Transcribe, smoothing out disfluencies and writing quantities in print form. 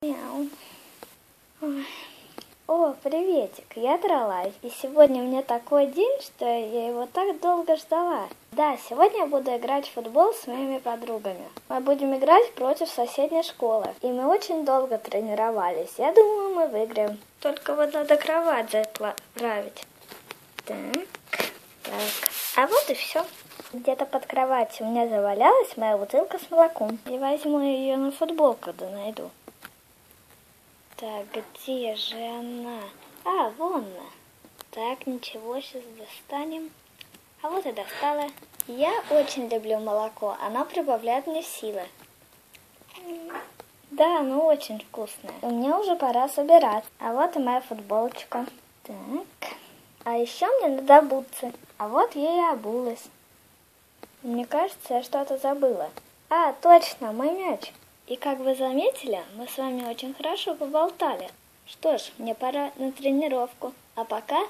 Мяу. Ой. О, приветик, я Дралай, и сегодня у меня такой день, что я его так долго ждала. Да, сегодня я буду играть в футбол с моими подругами. Мы будем играть против соседней школы, и мы очень долго тренировались. Я думаю, мы выиграем. Только вот надо кровать заправить. Так, а вот и все. Где-то под кроватью у меня завалялась моя бутылка с молоком. Я возьму ее на футбол, когда найду. Так, где же она? А, вон она. Так, ничего, сейчас достанем. А вот и достала. Я очень люблю молоко, оно прибавляет мне силы. Да, оно очень вкусное. И мне уже пора собирать. А вот и моя футболочка. Так. А еще мне надо обуться. А вот я и обулась. Мне кажется, я что-то забыла. А, точно, мой мяч. И как вы заметили, мы с вами очень хорошо поболтали. Что ж, мне пора на тренировку. А пока.